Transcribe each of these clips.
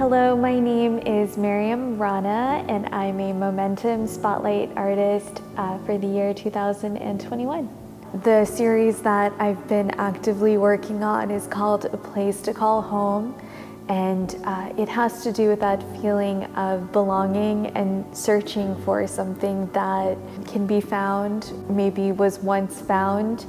Hello, my name is Marium Rana, and I'm a Momentum Spotlight artist for the year 2021. The series that I've been actively working on is called A Place to Call Home, and it has to do with that feeling of belonging and searching for something that can be found, maybe was once found,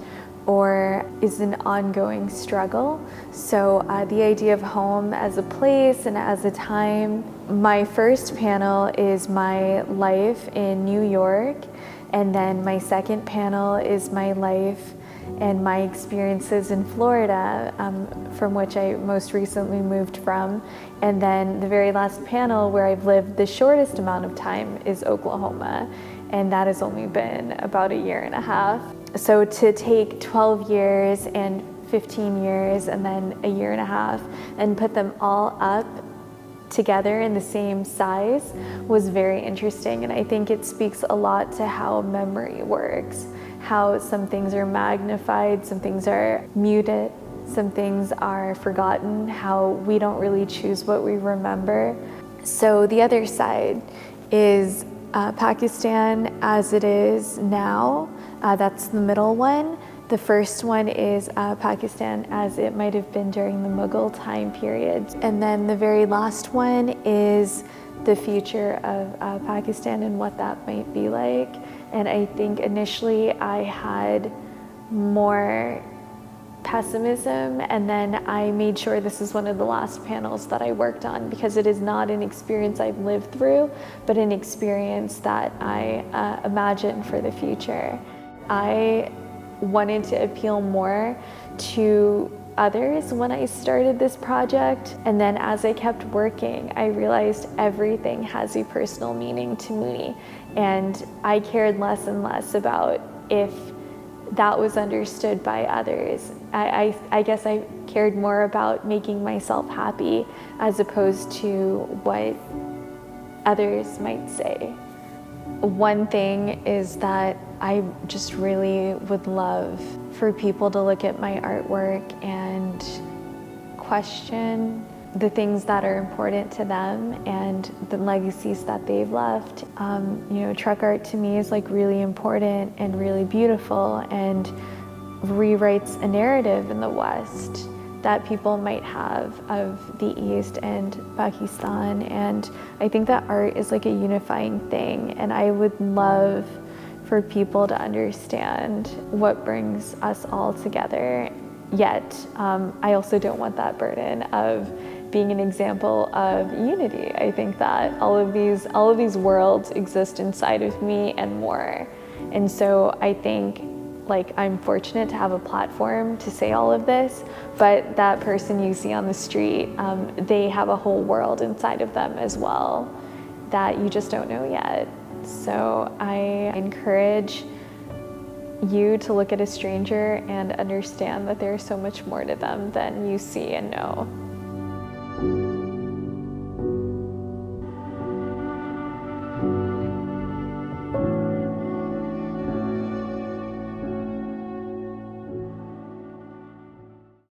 or is an ongoing struggle. So the idea of home as a place and as a time. My first panel is my life in New York, and then my second panel is my life and my experiences in Florida, from which I most recently moved from. And then the very last panel, where I've lived the shortest amount of time, is Oklahoma, and that has only been about a year and a half. So to take 12 years and 15 years and then a year and a half and put them all up together in the same size was very interesting. And I think it speaks a lot to how memory works, how some things are magnified, some things are muted, some things are forgotten, how we don't really choose what we remember. So the other side is Pakistan as it is now. That's the middle one. The first one is Pakistan as it might have been during the Mughal time period. And then the very last one is the future of Pakistan and what that might be like. And I think initially I had more pessimism, and then I made sure this is one of the last panels that I worked on, because it is not an experience I've lived through, but an experience that I imagine for the future. I wanted to appeal more to others when I started this project, and then as I kept working, I realized everything has a personal meaning to me, and I cared less and less about if that was understood by others. I guess I cared more about making myself happy as opposed to what others might say. One thing is that I just really would love for people to look at my artwork and question the things that are important to them and the legacies that they've left. Truck art to me is like really important and really beautiful, and rewrites a narrative in the West that people might have of the East and Pakistan. And I think that art is like a unifying thing, and I would love for people to understand what brings us all together. Yet, I also don't want that burden of being an example of unity. I think that all of these worlds exist inside of me and more. And so I think I'm fortunate to have a platform to say all of this, but that person you see on the street, they have a whole world inside of them as well that you just don't know yet. So I encourage you to look at a stranger and understand that there's so much more to them than you see and know.